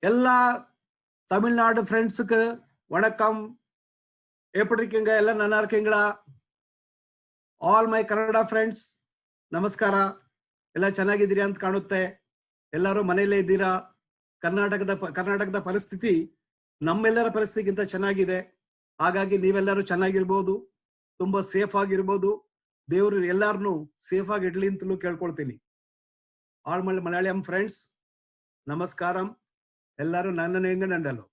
எல்லா தமிழ்நாடு ஃப்ரெண்ட்ஸுக்கு வணக்கம். எப்படி இருக்கீங்க? எல்லாம் நல்லா இருக்கீங்களா? ಆಲ್ ಮೈ ಕನ್ನಡ ಫ್ರೆಂಡ್ಸ್ ನಮಸ್ಕಾರ. ಎಲ್ಲ ಚೆನ್ನಾಗಿದ್ದೀರಾ ಅಂತ ಕಾಣುತ್ತೆ. ಎಲ್ಲರೂ ಮನೆಯಲ್ಲೇ ಇದ್ದೀರಾ. ಕರ್ನಾಟಕದ ಪರಿಸ್ಥಿತಿ ನಮ್ಮೆಲ್ಲರ ಪರಿಸ್ಥಿತಿಗಿಂತ ಚೆನ್ನಾಗಿದೆ. ಹಾಗಾಗಿ ನೀವೆಲ್ಲರೂ ಚೆನ್ನಾಗಿರ್ಬೋದು, ತುಂಬಾ ಸೇಫ್ ಆಗಿರ್ಬೋದು. ದೇವರು ಎಲ್ಲಾರನ್ನೂ ಸೇಫ್ ಆಗಿ ಇಡ್ಲಿ ಅಂತಲೂ ಕೇಳ್ಕೊಳ್ತೀನಿ. ಆಲ್ ಮೈ ಮಲಯಾಳಂ ಫ್ರೆಂಡ್ಸ್ ನಮಸ್ಕಾರಂ. ಎಲ್ಲರೂ ನನ್ನ ಹೆಂಗಂಡಲು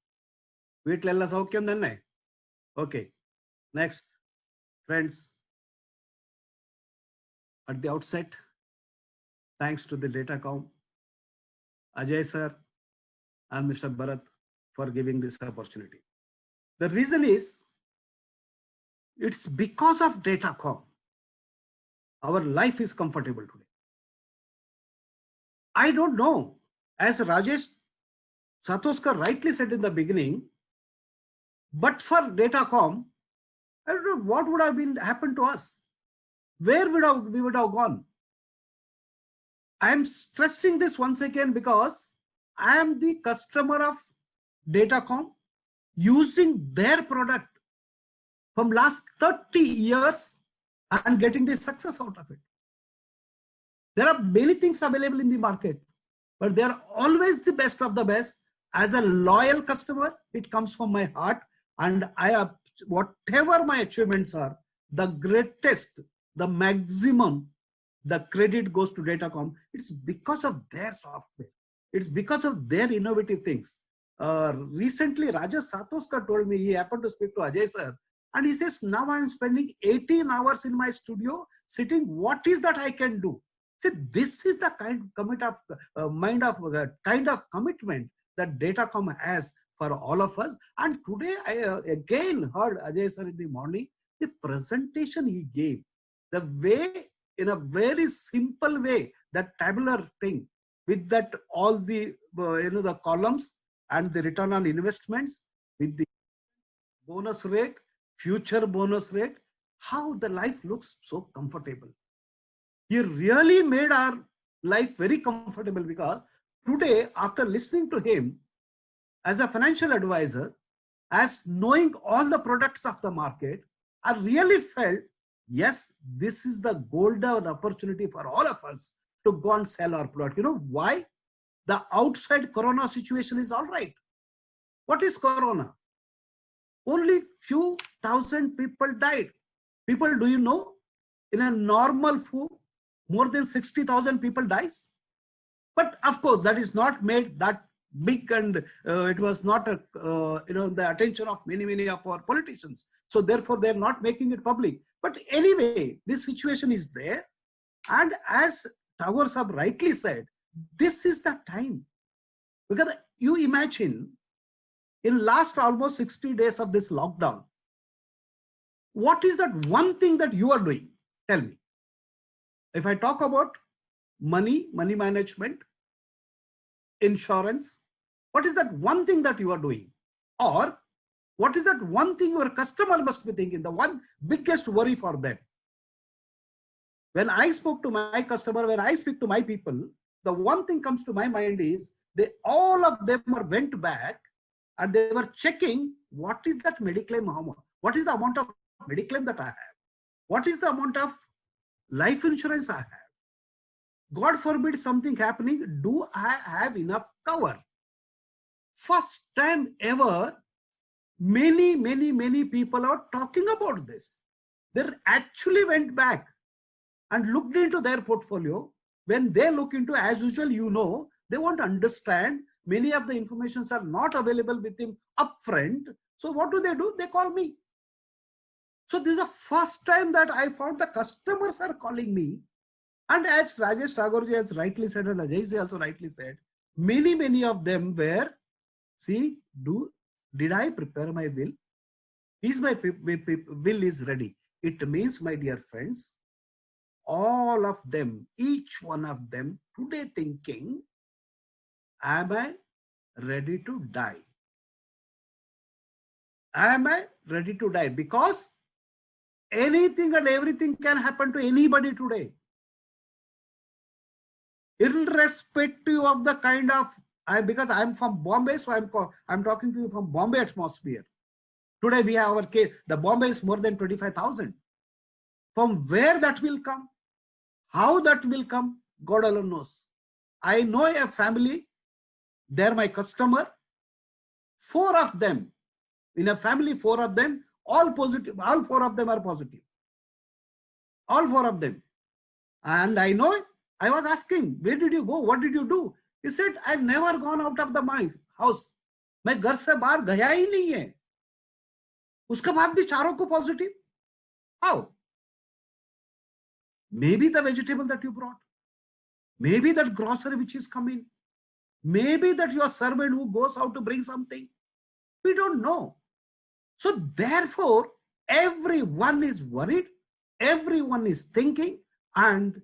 വീട്ടിലെല്ലാം സൗഖ്യം തന്നെ? Okay, next friends, at the outset, thanks to the Datacom, Ajay sir and Mr. Bharat for giving this opportunity. The reason is, it's because of Datacom our life is comfortable today. I don't know, as Rajesh Satoskar rightly said in the beginning, but for Datacom, I don't know what would have happened to us. Where we would have gone. I am stressing this once again because I am the customer of Datacom, using their product from last 30 years and getting the success out of it. There are many things available in the market, but they are always the best of the best. As a loyal customer, it comes from my heart, and I have, whatever my achievements are, the greatest, the maximum, the credit goes to Datacom. It's because of their software. It's because of their innovative things. Recently, Rajesh Satoskar told me, he happened to speak to Ajay sir, and he says, now I'm spending 18 hours in my studio sitting. What is that I can do? See, this is the kind of commitment that Datacom has for all of us. And today I again heard Ajay sir in the morning, the presentation he gave, the way, in a very simple way, that tabular thing with that all the the columns and the return on investments with the bonus rate, future bonus rate, how the life looks so comfortable. He really made our life very comfortable, because today, after listening to him as a financial advisor, as knowing all the products of the market, I really felt, yes, this is the golden opportunity for all of us to go and sell our product. You know why? The outside corona situation is all right. What is corona? Only few thousand people died. People, do you know, in a normal flu, more than 60,000 people dies. But of course, that is not made that big, and it was not the attention of many of our politicians. So therefore, they are not making it public. But anyway, this situation is there, and as Tagore Sahab rightly said, this is the time. Because you imagine, in last almost 60 days of this lockdown, what is that one thing that you are doing? Tell me. If I talk about money management, insurance, what is that one thing that you are doing? Or what is that one thing your customer must be thinking, the one biggest worry for them? When I spoke to my customer, when I speak to my people, the one thing comes to my mind is, all of them went back and they were checking, what is that mediclaim, what is the amount of mediclaim that I have? What is the amount of life insurance I have? God forbid something happening, do I have enough cover? First time ever, many people are talking about this. They actually went back and looked into their portfolio. When they look into, as usual, they won't understand. Many of the informations are not available with him upfront. So what do? They call me. So this is the first time that I found the customers are calling me. And as Rajesh Tagore has rightly said, and Ajay also rightly said, many of them were, see, did I prepare my will? Is my will is ready? It means, my dear friends, all of them, each one of them today thinking, am I ready to die? Am I ready to die? Because anything and everything can happen to anybody today. Irrespective of the kind of because I'm from Bombay, so I'm talking to you from Bombay atmosphere. Today we have our case. The Bombay is more than 25,000. From where that will come, how that will come, God alone knows. I know a family, they're my customer, 4 of them, in a family, 4 of them, all positive, all 4 of them are positive. All 4 of them. And I know, I was asking, where did you go? What did you do? He said, I never gone out of my house. मैं घर से बाहर गया ही नहीं है. उसके बाद भी चारों को positive. How? Maybe the vegetable that you brought. Maybe that grocery which is coming. Maybe that your servant who goes out to bring something. We don't know. So therefore, everyone is worried. Everyone is thinking, and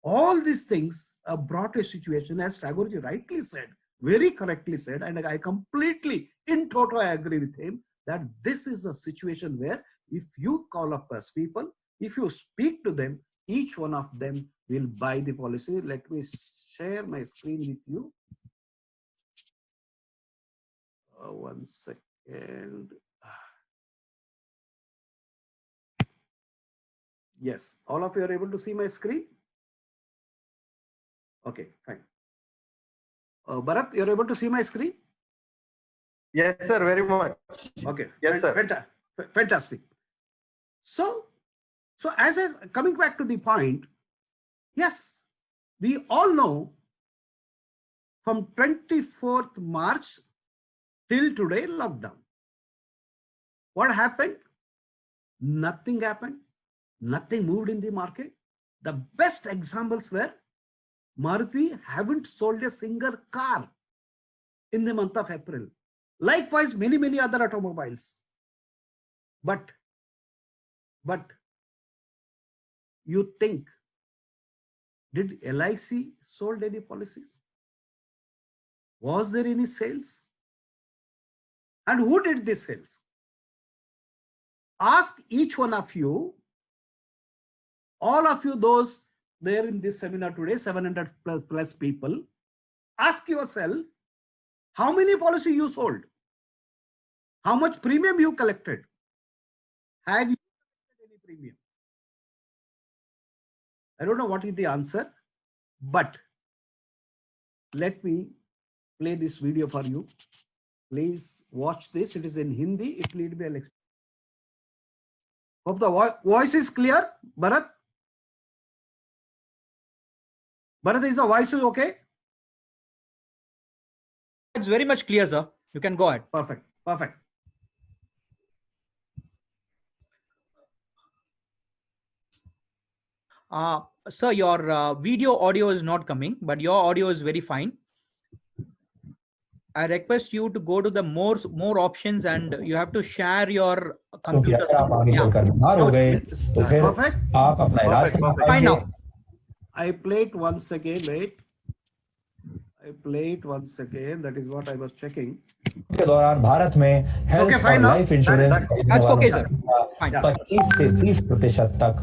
all these things brought a situation, as Tagore rightly said, very correctly said, and I completely, in toto, I agree with him, that this is a situation where if you call up as people, if you speak to them, each one of them will buy the policy. Let me share my screen with you. One second. Yes, all of you are able to see my screen? Okay, fine. Bharat, you're able to see my screen? Yes, sir, very much. Okay, yes, sir. Fantastic. So as I'm coming back to the point, yes, we all know from 24th March till today, lockdown. What happened? Nothing happened. Nothing moved in the market. The best examples were Maruti haven't sold a single car in the month of April. Likewise, many other automobiles. But you think, did LIC sold any policies? Was there any sales? And who did these sales? Ask each one of you, all of you, those there in this seminar today, 700 plus people, ask yourself, how many policies you sold? How much premium you collected? Have you collected any premium? I don't know what is the answer, but let me play this video for you. Please watch this. It is in Hindi. If need be, I'll explain. Hope the voice is clear. Bharat? Bharat, is the voice okay? It's very much clear, sir. You can go ahead. Perfect. Perfect. Sir, your video audio is not coming, but your audio is very fine. I request you to go to the more options and you have to share your computer. Perfect. Fine now. I play it once again. Wait. I play it once again. That is what I was checking. के दौरान भारत में health और life insurance 25 से 30% तक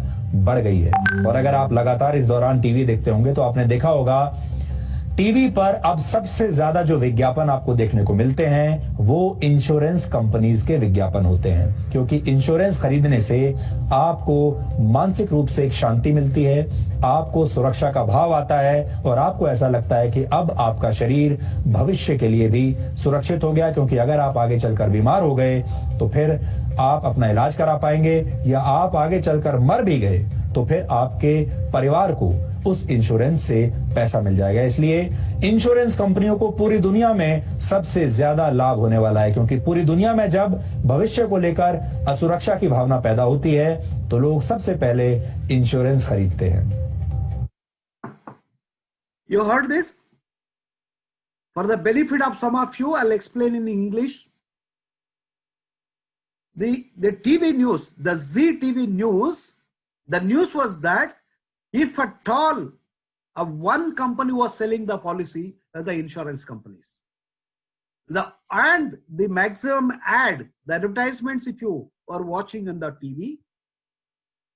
बढ़ गई है। और अगर आप लगातार इस दौरान टीवी देखते होंगे तो आपने देखा होगा टीवी पर अब सबसे ज्यादा जो विज्ञापन आपको देखने को मिलते हैं वो इंश्योरेंस कंपनीज के विज्ञापन होते हैं, क्योंकि इंश्योरेंस खरीदने से आपको मानसिक रूप से एक शांति मिलती है, आपको सुरक्षा का भाव आता है और आपको ऐसा लगता है कि अब आपका शरीर भविष्य के लिए भी सुरक्षित हो गया, क्योंकि अगर आप आगे चलकर बीमार हो गए तो फिर आप अपना इलाज करा पाएंगे, या आप आगे चलकर मर भी गए तो फिर आपके परिवार को उस इंश्योरेंस से पैसा मिल जाएगा। इसलिए इंश्योरेंस कंपनियों को पूरी दुनिया में सबसे ज्यादा लाभ होने वाला है, क्योंकि पूरी दुनिया में जब भविष्य को लेकर असुरक्षा की भावना पैदा होती है तो लोग सबसे पहले इंश्योरेंस खरीदते हैं। You heard this? For the benefit of some of you, I'll explain in English. The TV news, the Zee TV news, the news was that if at all one company was selling the policy, the insurance companies. And the maximum ad, the advertisements, if you are watching on the TV,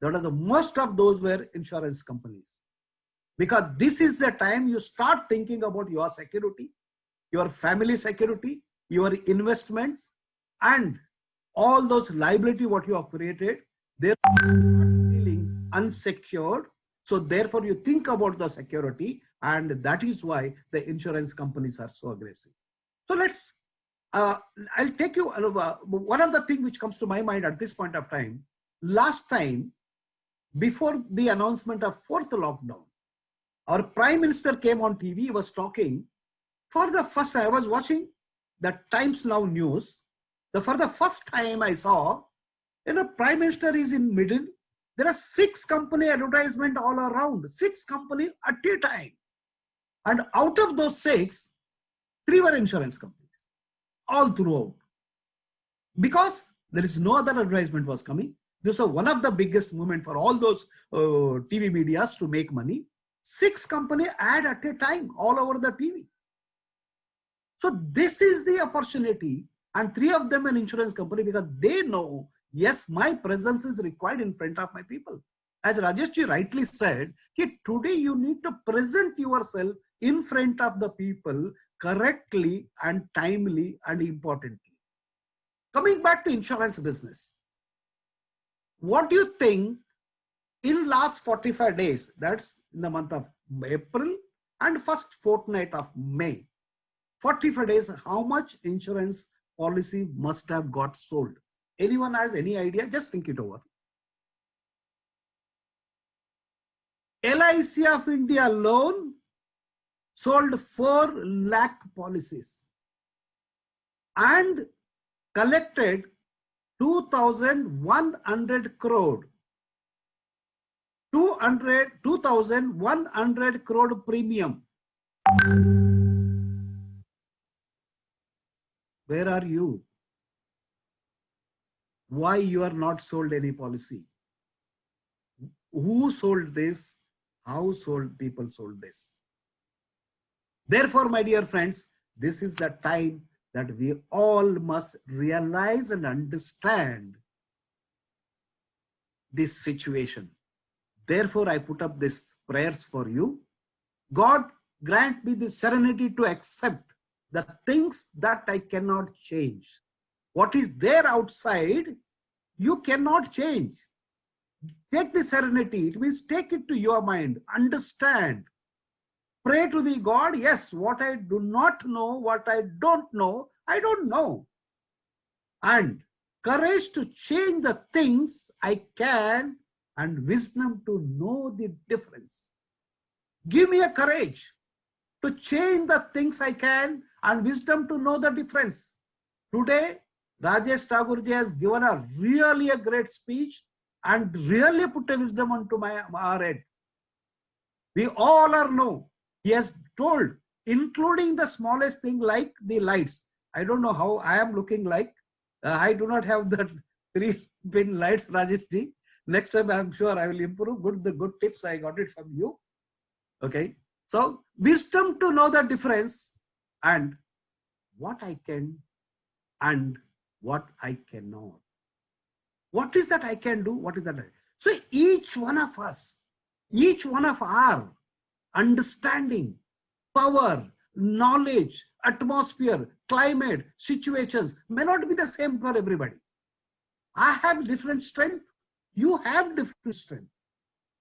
most of those were insurance companies. Because this is the time you start thinking about your security, your family security, your investments, and all those liability what you have created, they're not feeling unsecured. So therefore you think about the security, and that is why the insurance companies are so aggressive. So let's, I'll take you, one of the things which comes to my mind at this point of time, last time, before the announcement of 4th lockdown, our Prime Minister came on TV, he was talking. For the first time, I was watching the Times Now news. For the first time I saw, Prime Minister is in middle. There are 6 company advertisement all around, 6 companies at a time. And out of those 6, 3 were insurance companies, all throughout. Because there is no other advertisement was coming. This was one of the biggest movement for all those TV medias to make money. 6 company ad at a time all over the TV. So this is the opportunity, and 3 of them an insurance company, because they know, yes, my presence is required in front of my people. As Rajesh ji rightly said, today you need to present yourself in front of the people correctly and timely and importantly. Coming back to insurance business, what do you think in last 45 days, that's in the month of April and first fortnight of May, 45 days, how much insurance policy must have got sold? Anyone has any idea? Just think it over. LIC of India alone sold 4 lakh policies and collected 2,100 crore. 2,100 crore premium. Where are you? Why you are not sold any policy? Who sold this? How sold people sold this? Therefore, my dear friends, this is the time that we all must realize and understand this situation. Therefore, I put up these prayers for you. God grant me the serenity to accept the things that I cannot change. What is there outside, you cannot change. Take the serenity. It means take it to your mind. Understand. Pray to the God. Yes, what I do not know, what I don't know, I don't know. And courage to change the things I can, and wisdom to know the difference. Give me a courage to change the things I can, and wisdom to know the difference. Today, Rajesh Tagorji has given a really a great speech and really put a wisdom onto our head. We all are know. He has told, including the smallest thing like the lights. I don't know how I am looking like. I do not have that 3-pin lights, Rajesh ji. Next time I am sure I will improve. The good tips I got it from you. Okay. So wisdom to know the difference and what I can and what I cannot. What is that I can do? What is that? So each one of us, each one of our understanding, power, knowledge, atmosphere, climate, situations may not be the same for everybody. I have different strength. You have different strength.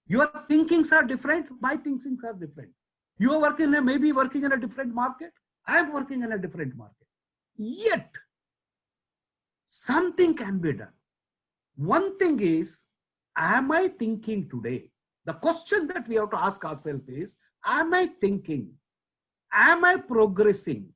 Your thinkings are different. My thinkings are different. You are working maybe working in a different market. I am working in a different market. Yet, something can be done. One thing is, am I thinking today? The question that we have to ask ourselves is, am I thinking? Am I progressing?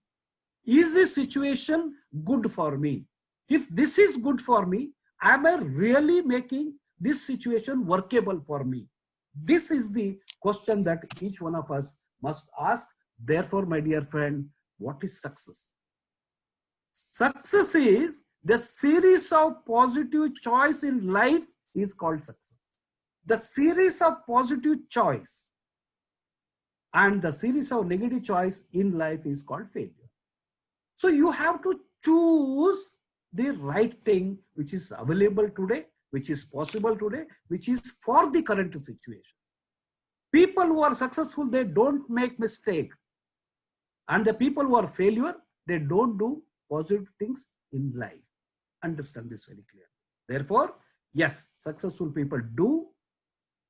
Is this situation good for me? If this is good for me, am I really making this situation workable for me? This is the question that each one of us must ask. Therefore, my dear friend, what is success? Success is the series of positive choice in life is called success. The series of positive choice and the series of negative choice in life is called failure. So you have to choose the right thing which is available today, which is possible today, which is for the current situation. People who are successful, they don't make mistake. And the people who are failure, they don't do positive things in life. Understand this very clearly. Therefore, yes, successful people do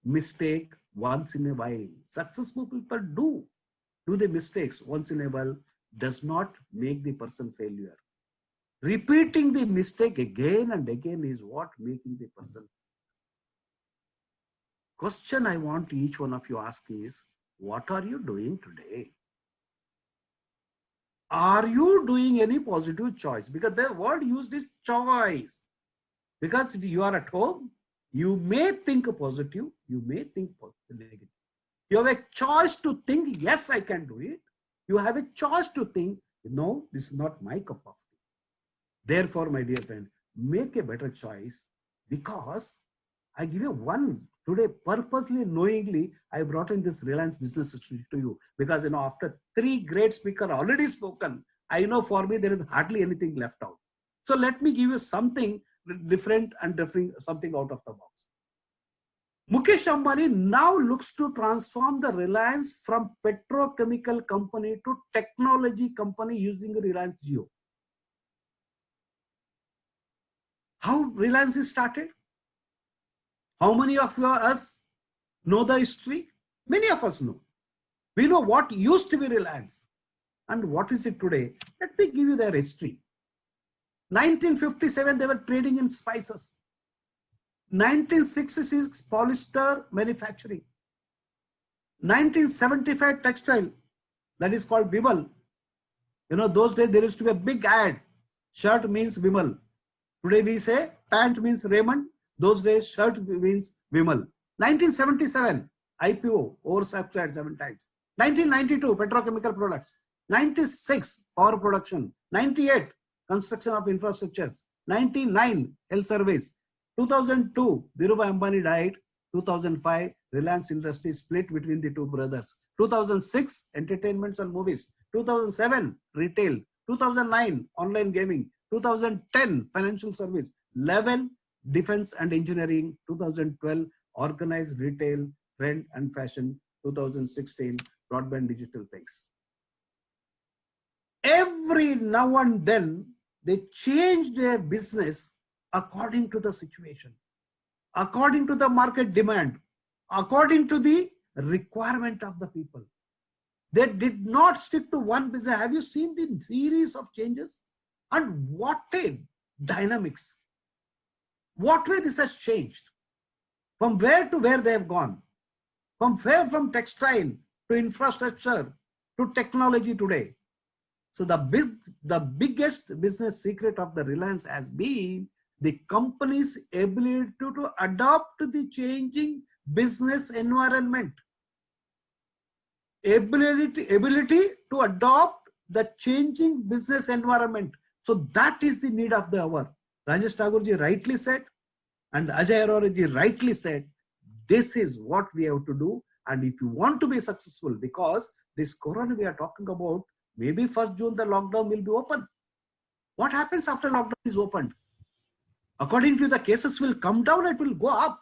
mistake once in a while. Successful people do the mistakes once in a while, does not make the person failure. Repeating the mistake again and again is what making the person. Question I want each one of you ask is, what are you doing today? Are you doing any positive choice? Because the word used is choice. Because if you are at home, you may think positive, you may think negative. You have a choice to think, yes, I can do it. You have a choice to think, no, this is not my cup of tea. Therefore, my dear friend, make a better choice, because I give you one today, purposely, knowingly, I brought in this Reliance Business to you, because after 3 great speakers already spoken, I know for me there is hardly anything left out. So let me give you something different and something out of the box. Mukesh Ambani now looks to transform the Reliance from petrochemical company to technology company using Reliance Jio. How Reliance is started? How many of us know the history? Many of us know. We know what used to be Reliance and what is it today. Let me give you their history. 1957, they were trading in spices. 1966, polyester manufacturing. 1975, textile, that is called Vimal. Those days there used to be a big ad. Shirt means Vimal. Today we say pant means Raymond. Those days shirt means Vimal. 1977, IPO, oversubscribed 7 times. 1992, petrochemical products. 96, power production. 98, construction of infrastructures. 99, health service. 2002, Dhirubhai Ambani died. 2005, Reliance Industries split between the 2 brothers. 2006, entertainments and movies. 2007, retail. 2009, online gaming. 2010, financial service. 11, defense and engineering. 2012, organized retail, trend and fashion. 2016, broadband digital things. Every now and then, they change their business according to the situation, according to the market demand, according to the requirement of the people. They did not stick to one business. Have you seen the series of changes? And what a dynamics. What way this has changed? From where to where they have gone? From textile to infrastructure to technology today. So the biggest business secret of the Reliance has been the company's ability to adopt the changing business environment. Ability to adopt the changing business environment. So that is the need of the hour. Rajesh Tagore rightly said, and Ajay Arora rightly said, this is what we have to do. And if you want to be successful, because this corona we are talking about, maybe 1st June the lockdown will be open. What happens after lockdown is opened? According to the cases will come down, it will go up.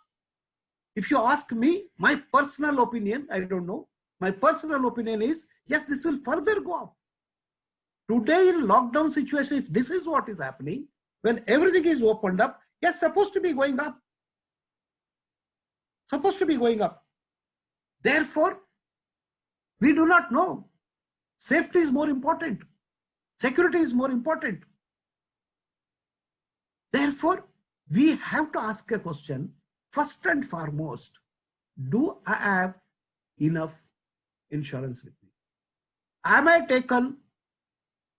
If you ask me, my personal opinion, I don't know, my personal opinion is, yes, this will further go up. Today in lockdown situation, if this is what is happening, when everything is opened up, yes, supposed to be going up. Supposed to be going up. Therefore, we do not know. Safety is more important. Security is more important. Therefore, we have to ask a question, first and foremost, do I have enough insurance with me? Am I taken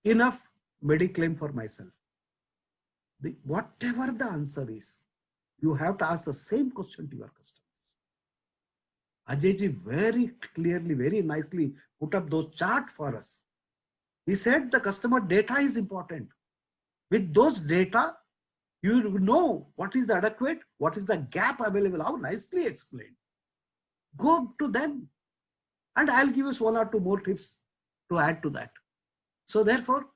enough mediclaim for myself? Whatever the answer is, you have to ask the same question to your customers. Ajayji very clearly, very nicely put up those charts for us. He said the customer data is important. With those data, you know what is the adequate, what is the gap available, how nicely explained. Go to them. And I'll give you 1 or 2 more tips to add to that. So therefore,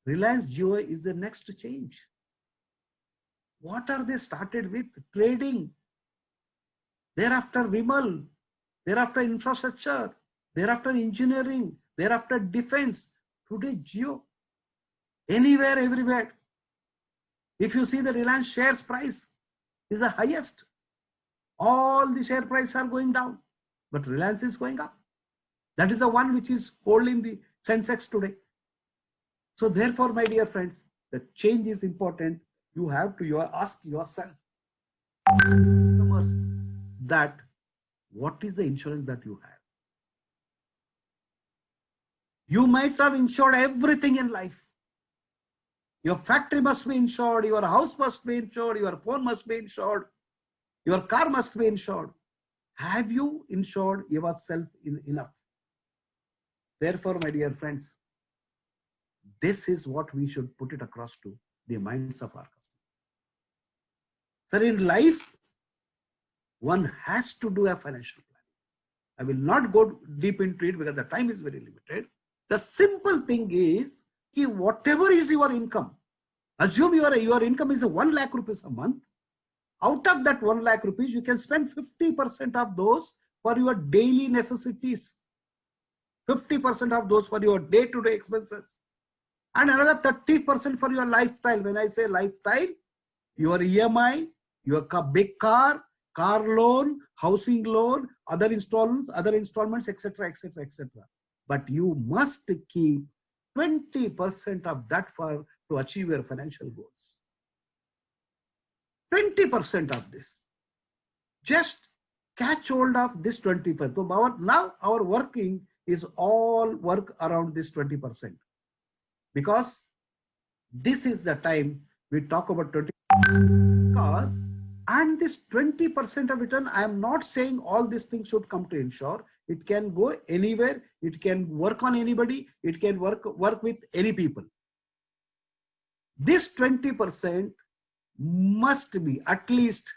Reliance Jio is the next change. What are they started with? Trading. Thereafter Vimal. Thereafter infrastructure. Thereafter engineering. Thereafter defense. Today, Jio, anywhere, everywhere. If you see the Reliance shares price is the highest. All the share prices are going down, but Reliance is going up. That is the one which is holding the Sensex today. So therefore, my dear friends, the change is important. You have to ask yourself that what is the insurance that you have? You might have insured everything in life. Your factory must be insured, your house must be insured, your phone must be insured, your car must be insured. Have you insured yourself enough? Therefore, my dear friends, this is what we should put it across to the minds of our customers. Sir, in life, one has to do a financial plan. I will not go deep into it because the time is very limited. The simple thing is, whatever is your income, assume your income is 1 lakh rupees a month. Out of that 1 lakh rupees, you can spend 50% of those for your daily necessities. 50% of those for your day-to-day expenses. And another 30% for your lifestyle. When I say lifestyle, your EMI, your big car loan, housing loan, other installments, etc., etc., etc. But you must keep 20% of that to achieve your financial goals. 20% of this. Just catch hold of this 20%. So now our working is all work around this 20%. Because this is the time we talk about 20%. Because, and this 20% of return, I am not saying all these things should come to insure. It can go anywhere. It can work on anybody. It can work with any people. This 20% must be at least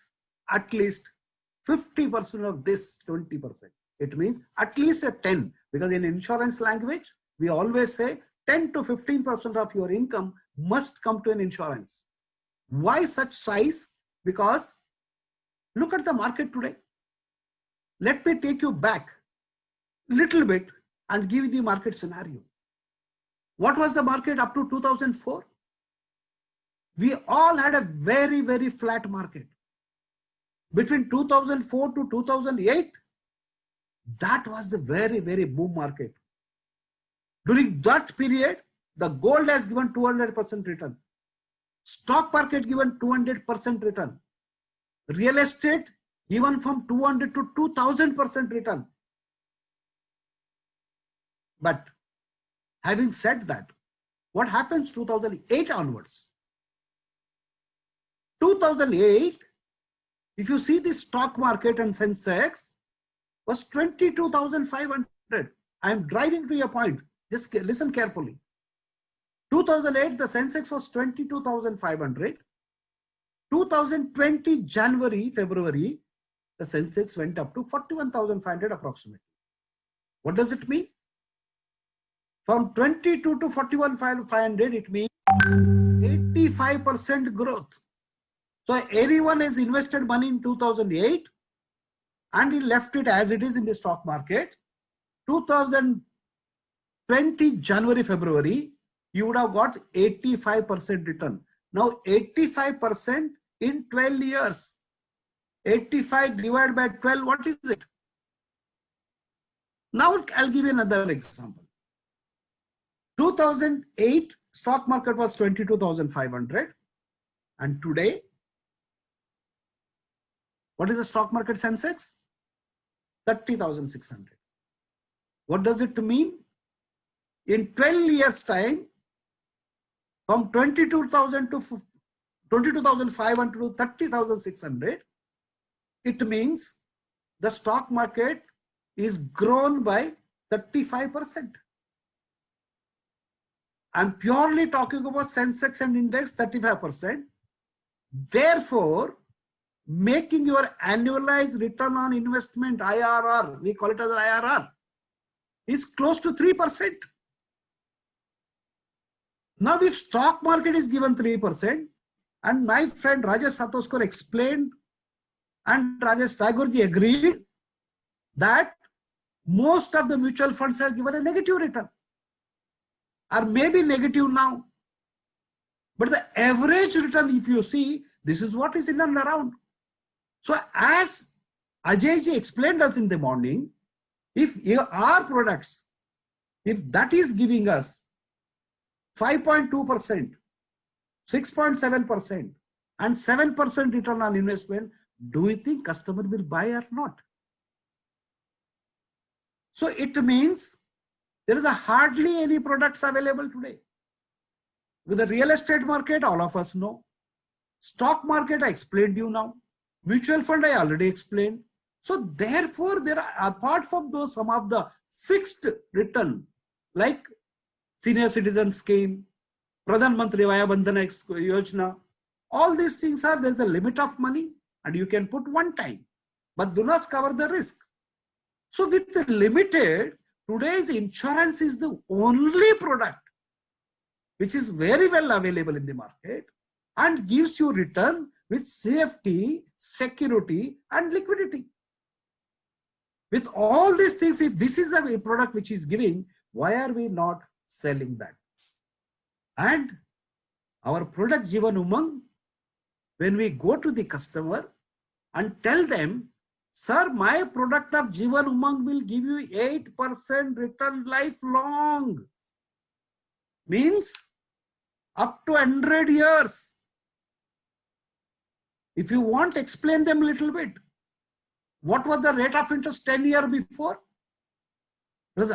50% of this 20%. It means at least a 10, because in insurance language, we always say 10 to 15% of your income must come to an insurance. Why such size? Because look at the market today. Let me take you back a little bit and give you the market scenario. What was the market up to 2004? We all had a very, very flat market. Between 2004 to 2008, that was the very, very boom market. During that period, the gold has given 200% return. Stock market given 200% return. Real estate given from 200 to 2000% return. But having said that, what happens 2008 onwards? 2008, if you see the stock market and Sensex, was 22,500. I am driving to your point. Just listen carefully. 2008, the Sensex was 22,500. 2020, January, February, the Sensex went up to 41,500 approximately. What does it mean? From 22 to 41,500, it means 85% growth. So anyone has invested money in 2008 and he left it as it is in the stock market. 2020 January, February, you would have got 85% return. Now 85% in 12 years. 85 divided by 12, what is it? Now I'll give you another example. 2008 stock market was 22,500 and today, what is the stock market Sensex? 30,600. What does it mean? In 12 years time, from 22,000 to 22,500 to 30,600, it means the stock market is grown by 35%. I'm purely talking about Sensex and index 35%. Therefore, making your annualized return on investment IRR, we call it as IRR, is close to 3%. Now, if stock market is given 3%, and my friend Rajesh Satoskar explained, and Rajesh Tagorji agreed that most of the mutual funds have given a negative return. or maybe negative now. But the average return, if you see, this is what is in and around. So as Ajay ji explained us in the morning, if our products, if that is giving us 5.2%, 6.7%, and 7% return on investment, do you think customer will buy or not? So it means there is hardly any products available today. With the real estate market, all of us know. Stock market, I explained you now. Mutual fund, I already explained. So therefore, there are, apart from those, some of the fixed return, like senior citizen scheme, Pradhan Mantri Vaya Bandhana Yojana, all these things are, there's a limit of money and you can put one time, but do not cover the risk. So with the limited, today's insurance is the only product which is very well available in the market and gives you return with safety, security, and liquidity. With all these things, if this is a product which is giving, why are we not selling that? And our product Jeevan Umang, when we go to the customer and tell them, sir, my product of Jeevan Umang will give you 8% return lifelong. Means up to 100 years. If you want, explain them a little bit. What was the rate of interest 10 years before? It was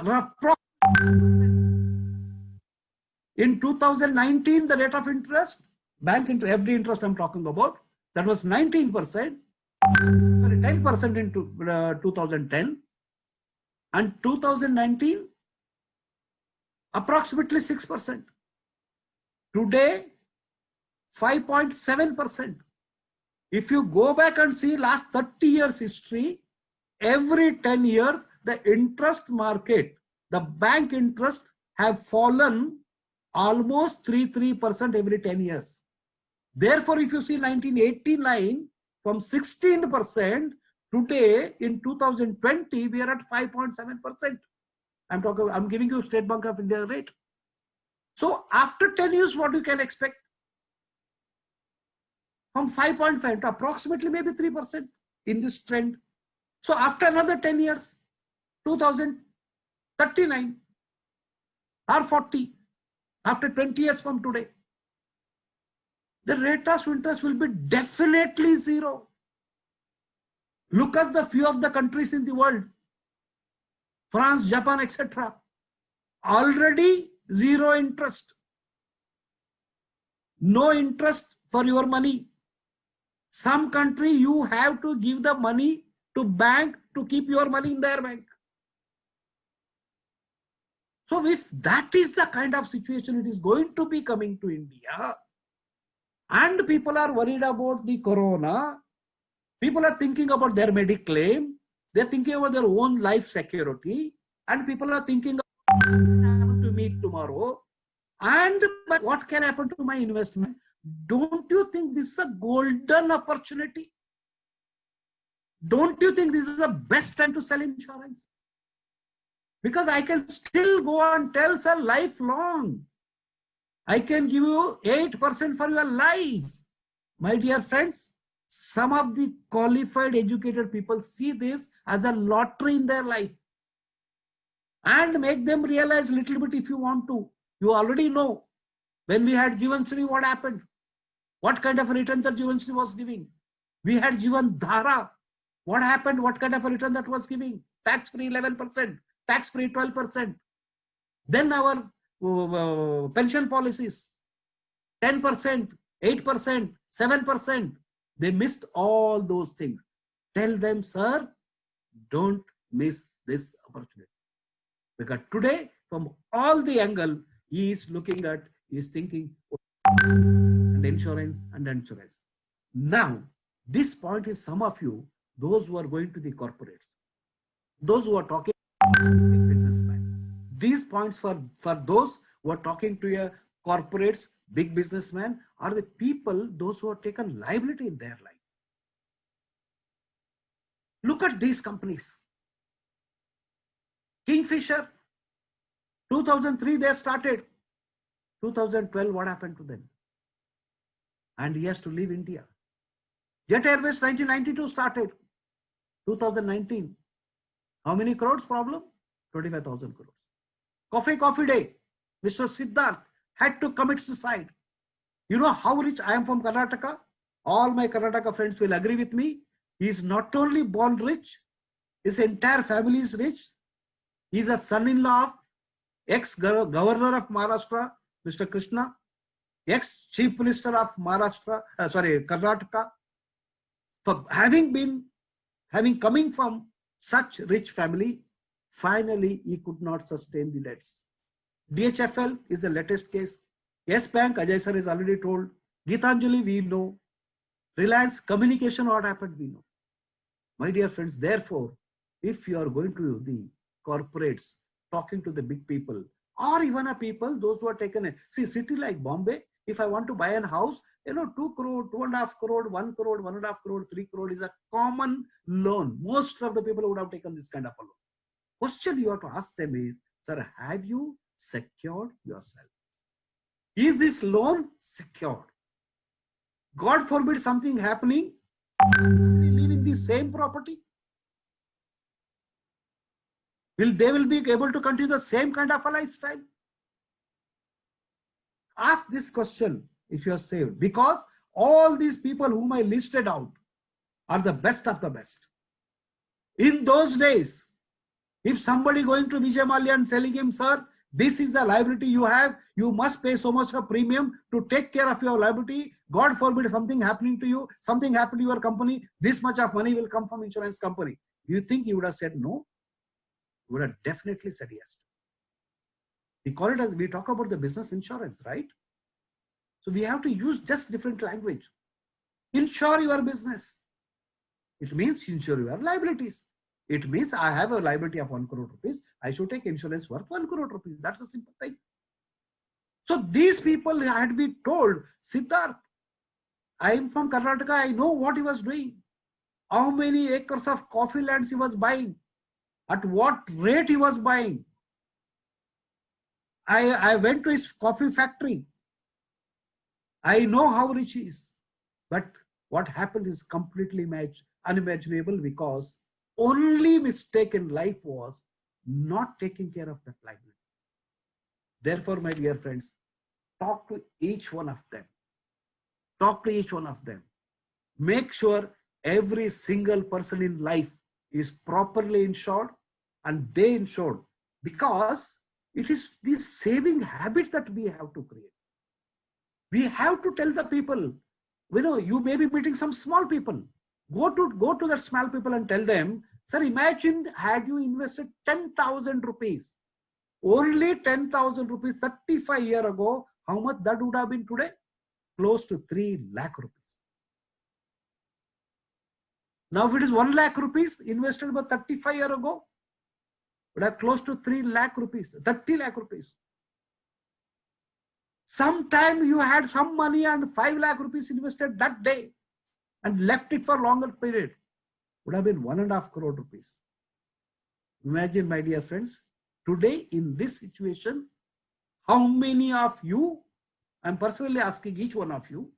in 2019, the rate of interest, bank interest, every interest I'm talking about, that was 19%, 10% in 2010, and 2019, approximately 6%. Today, 5.7%. If you go back and see last 30 years history, every 10 years, the interest market, the bank interest have fallen almost 3% every 10 years. Therefore, if you see 1989 from 16%, today in 2020, we are at 5.7%. I'm giving you State Bank of India rate. So after 10 years, what you can expect? From 5.5 to approximately maybe 3% in this trend. So after another 10 years, 2039 or 40, after 20 years from today, the rate of interest will be definitely zero. Look at the few of the countries in the world, France, Japan, etc. Already zero interest. No interest for your money. Some country you have to give the money to bank to keep your money in their bank. So if that is the kind of situation it is going to be coming to India, and people are worried about the corona, people are thinking about their mediclaim, they're thinking about their own life security, and people are thinking about what can happen to me tomorrow, and what can happen to my investment. Don't you think this is a golden opportunity? Don't you think this is the best time to sell insurance? Because I can still go and tell, sir, lifelong. I can give you 8% for your life. My dear friends, some of the qualified, educated people see this as a lottery in their life. And make them realize a little bit if you want to. You already know. When we had Jeevan Shree, what happened? What kind of a return that Jeevan Shree was giving? We had Jeevan Dhara. What happened? What kind of a return that was giving? Tax-free 11%, tax-free 12%. Then our pension policies, 10%, 8%, 7%. They missed all those things. Tell them, sir, don't miss this opportunity. Because today, from all the angle, he is looking at, he is thinking, and insurance and insurance. Now, this point is some of you, those who are going to the corporates, those who are talking to big businessmen. These points for those who are talking to your corporates, big businessmen, are the people, those who have taken liability in their life. Look at these companies. Kingfisher, 2003 they started. 2012, what happened to them? And he has to leave India. Jet Airways 1992 started. 2019. How many crores problem? 25,000 crores. Coffee Day. Mr. Siddharth had to commit suicide. You know how rich I am from Karnataka? All my Karnataka friends will agree with me. He is not only born rich, his entire family is rich. He is a son-in-law of ex-governor of Maharashtra, Mr. Krishna, ex-chief minister of Karnataka. For coming from such rich family, finally he could not sustain the debts. DHFL is the latest case. Yes Bank, Ajay sir is already told. Gitanjali, we know. Reliance Communication, what happened, we know. My dear friends, therefore, if you are going to the corporates, talking to the big people, or even a people, those who are taken, see, city like Bombay, if I want to buy a house, 2 crore, 2.5 crore, 1 crore, 1.5 crore, 3 crore is a common loan. Most of the people would have taken this kind of a loan. Question you have to ask them is, sir, have you secured yourself? Is this loan secured? God forbid something happening, live in the same property. They will be able to continue the same kind of a lifestyle? Ask this question if you are saved, because all these people whom I listed out are the best of the best. In those days, if somebody going to Vijay Mallya and telling him, sir, this is the liability you have, you must pay so much of premium to take care of your liability. God forbid something happening to you, something happened to your company, this much of money will come from insurance company. You think you would have said no? You would have definitely said yes. We call it as, we talk about the business insurance, right? So we have to use just different language. Insure your business. It means insure your liabilities. It means I have a liability of 1 crore rupees. I should take insurance worth 1 crore rupees. That's a simple thing. So these people had been told, Siddharth, I am from Karnataka. I know what he was doing. How many acres of coffee lands he was buying. At what rate he was buying. I went to his coffee factory. I know how rich he is. But what happened is completely unimaginable, because only mistake in life was not taking care of that liability. Therefore, my dear friends, talk to each one of them. Talk to each one of them. Make sure every single person in life is properly insured and they insured, because it is this saving habit that we have to create. We have to tell the people, you may be meeting some small people. Go to that small people and tell them, sir, imagine had you invested 10,000 rupees, only 10,000 rupees 35 years ago, how much that would have been today? Close to 3 lakh rupees. Now, if it is 1 lakh rupees invested about 35 years ago, would have close to 3 lakh rupees, 30 lakh rupees. Sometime you had some money and 5 lakh rupees invested that day and left it for longer period, would have been 1.5 crore rupees. Imagine, my dear friends, today in this situation, how many of you, I'm personally asking each one of you,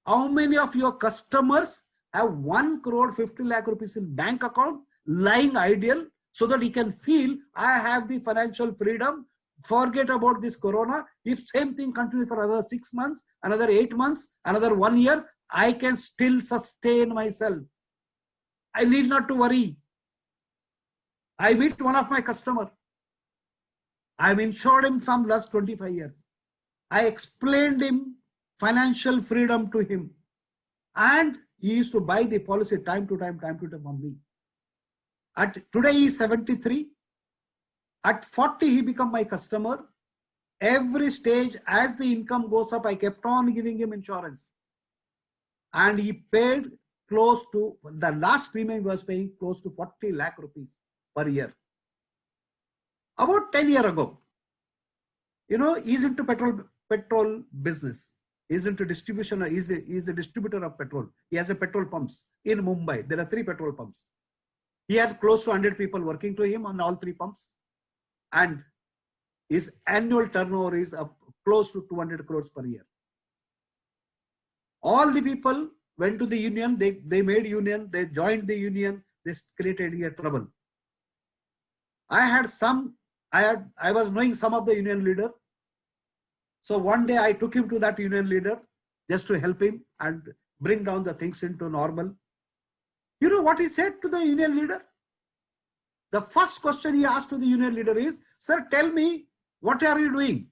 how many of your customers have 1 crore 50 lakh rupees in bank account lying idle, so that he can feel I have the financial freedom, forget about this corona. If same thing continues for another 6 months, another 8 months, another 1 year, I can still sustain myself. I need not to worry. I meet one of my customers. I've insured him from last 25 years. I explained him financial freedom to him. And he used to buy the policy time to time from me. Today he is 73. At 40, he became my customer. Every stage, as the income goes up, I kept on giving him insurance. And he paid close to, the last premium he was paying close to 40 lakh rupees per year. About 10 years ago, he's into petrol business. He's into distribution. He's a distributor of petrol. He has a petrol pumps in Mumbai. There are 3 petrol pumps. He had close to 100 people working to him on all 3 pumps. And his annual turnover is close to 200 crores per year. All the people went to the union, they made union, they joined the union, they created a trouble. I was knowing some of the union leader. So one day I took him to that union leader just to help him and bring down the things into normal. You know what he said to the union leader? The first question he asked to the union leader is, sir, tell me, what are you doing?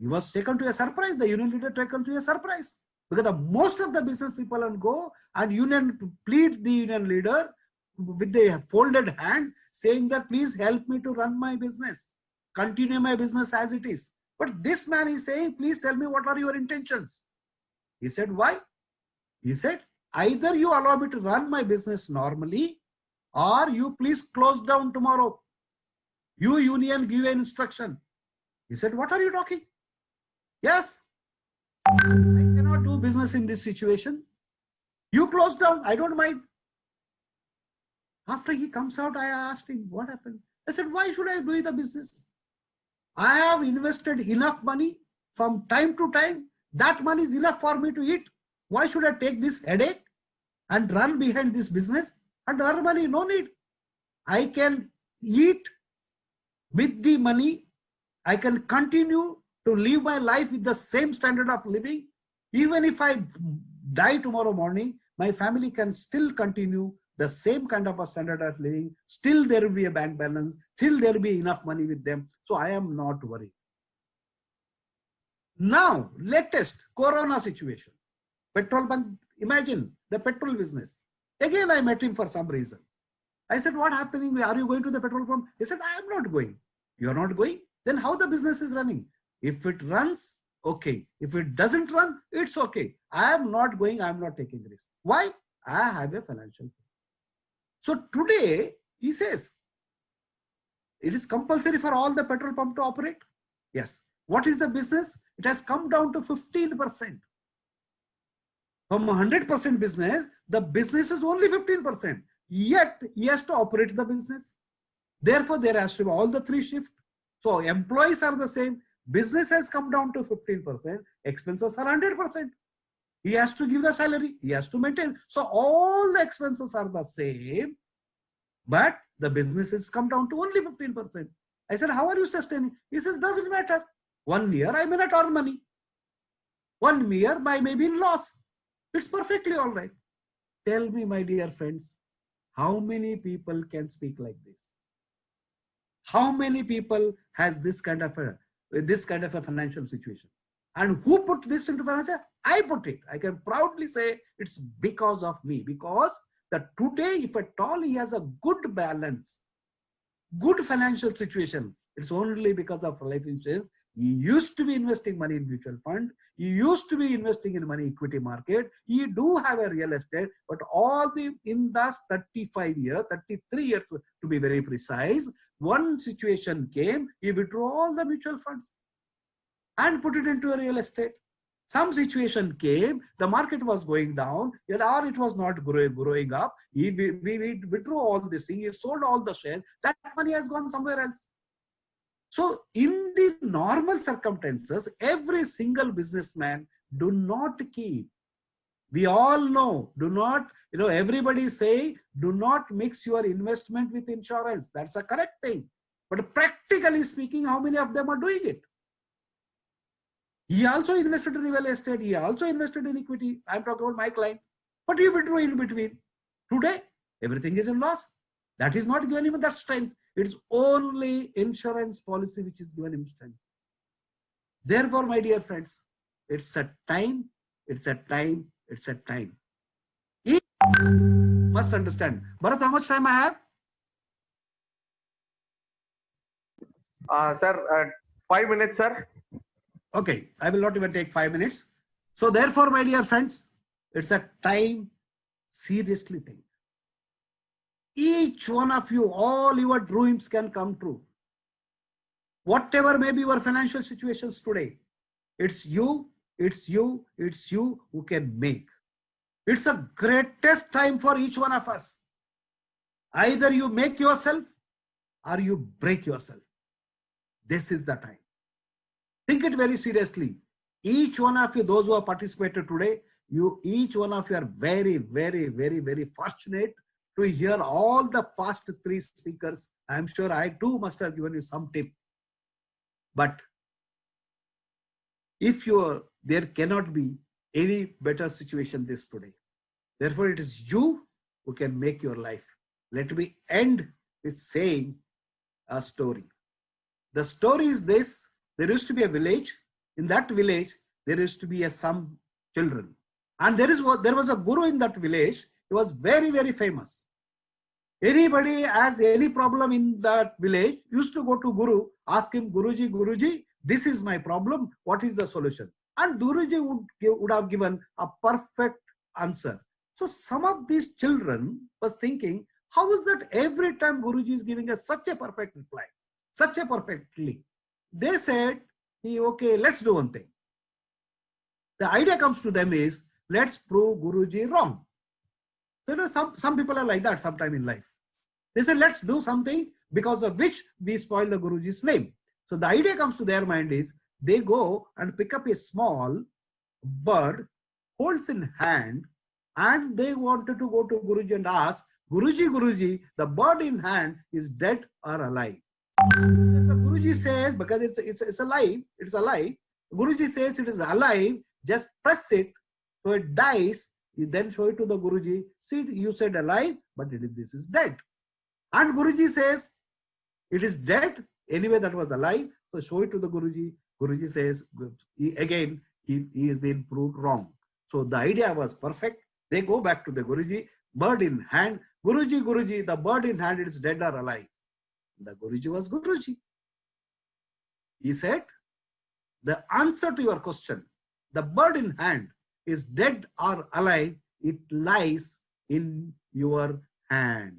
He was taken to a surprise. The union leader taken to a surprise because most of the business people will go and union plead the union leader with the folded hands saying that please help me to run my business, continue my business as it is. But this man is saying, please tell me what are your intentions. He said, why? He said, either you allow me to run my business normally or you please close down tomorrow. You union give an instruction. He said, what are you talking? Yes, I cannot do business in this situation. You close down, I don't mind. After he comes out, I asked him, what happened? I said, why should I do the business? I have invested enough money from time to time. That money is enough for me to eat. Why should I take this headache and run behind this business and earn money? No need. I can eat with the money. I can continue to live my life with the same standard of living. Even if I die tomorrow morning, my family can still continue the same kind of a standard of living. Still there will be a bank balance. Still there will be enough money with them. So I am not worried. Now, latest Corona situation. Petrol bank, imagine the petrol business. Again, I met him for some reason. I said, what happening? Are you going to the petrol pump? He said, I am not going. You are not going? Then how the business is running? If it runs, okay. If it doesn't run, it's okay. I am not going. I am not taking risk. Why? I have a financial. So today, he says, it is compulsory for all the petrol pump to operate. Yes. What is the business? It has come down to 15%. From 100% business, the business is only 15%. Yet, he has to operate the business. Therefore, there has to be all the 3 shifts. So, employees are the same. Business has come down to 15%. Expenses are 100%. He has to give the salary. He has to maintain. So, all the expenses are the same. But the business has come down to only 15%. I said, how are you sustaining? He says, doesn't matter. 1 year, I may not earn money. 1 year, I may be in loss. It's perfectly all right. Tell me, my dear friends, how many people can speak like this? How many people has this kind of a financial situation? And who put this into financial? I put it. I can proudly say it's because of me. Because that today, if at all he has a good balance, good financial situation, it's only because of life insurance. He used to be investing money in mutual fund. He used to be investing in money equity market. He do have a real estate, but in the 35 years, 33 years to be very precise, one situation came, he withdrew all the mutual funds and put it into a real estate. Some situation came, the market was going down, or it was not growing up. We withdrew all this thing, he sold all the shares, that money has gone somewhere else. So in the normal circumstances, every single businessman do not keep. We all know, do not, everybody say, do not mix your investment with insurance. That's a correct thing. But practically speaking, how many of them are doing it? He also invested in real estate. He also invested in equity. I'm talking about my client. But he withdrew in between. Today, everything is in loss. That is not given him that strength. It's only insurance policy which is given him strength. Therefore, my dear friends, it's a time, it's a time, it's a time. Each must understand. Bharat, how much time I have? Sir, 5 minutes, sir. Okay, I will not even take 5 minutes. So therefore, my dear friends, it's a time, seriously think. Each one of you, all your dreams can come true. Whatever may be your financial situations today, it's you who can make. It's a greatest time for each one of us. Either you make yourself or you break yourself. This is the time. take it very seriously. Each one of you, those who have participated today, each one of you are very, very, very, very fortunate to hear all the past 3 speakers. I'm sure I too must have given you some tip. But if there cannot be any better situation this today. Therefore, it is you who can make your life. Let me end with saying a story. The story is this: there used to be a village. In that village, there used to be some children. And there was a guru in that village. He was very, very famous. Anybody has any problem in that village used to go to Guru, ask him, Guruji, Guruji, this is my problem. What is the solution? And Guruji would have given a perfect answer. So some of these children was thinking, how is that every time Guruji is giving us such a perfect reply, such a perfectly? They said, okay, let's do one thing. The idea comes to them is, let's prove Guruji wrong. So some people are like that sometime in life. They say, let's do something because of which we spoil the Guruji's name. So the idea comes to their mind is, they go and pick up a small bird, holds in hand, and they wanted to go to Guruji and ask, Guruji, Guruji, the bird in hand is dead or alive? The Guruji says, because it's alive, Guruji says it is alive, just press it, so it dies. You then show it to the Guruji. See, you said alive, but this is dead. And Guruji says, it is dead. Anyway, that was alive. So show it to the Guruji. Guruji says, again, he is being proved wrong. So the idea was perfect. They go back to the Guruji, bird in hand. Guruji, Guruji, the bird in hand, it is dead or alive. The Guruji was Guruji. He said, the answer to your question, the bird in hand, is dead or alive, it lies in your hand.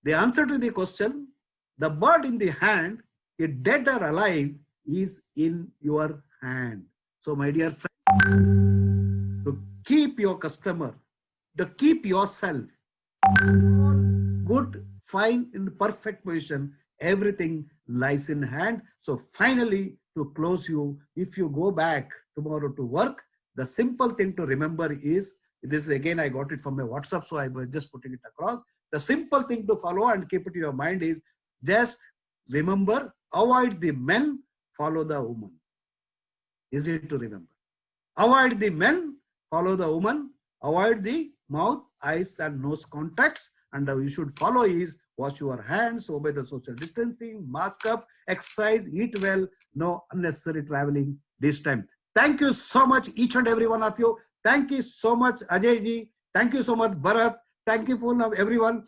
The answer to the question, the bird in the hand, is dead or alive, is in your hand. So my dear friend, to keep your customer, to keep yourself all good, fine, in perfect position, everything lies in hand. So finally, to close you, if you go back tomorrow to work, the simple thing to remember is, this again I got it from my WhatsApp, so I was just putting it across. The simple thing to follow and keep it in your mind is, just remember, avoid the men, follow the woman. Easy to remember. Avoid the men, follow the woman. Avoid the mouth, eyes and nose contacts. And you should follow is, wash your hands, obey the social distancing, mask up, exercise, eat well, no unnecessary traveling this time. Thank you so much, each and every one of you. Thank you so much, Ajay ji. Thank you so much, Bharat. Thank you for everyone.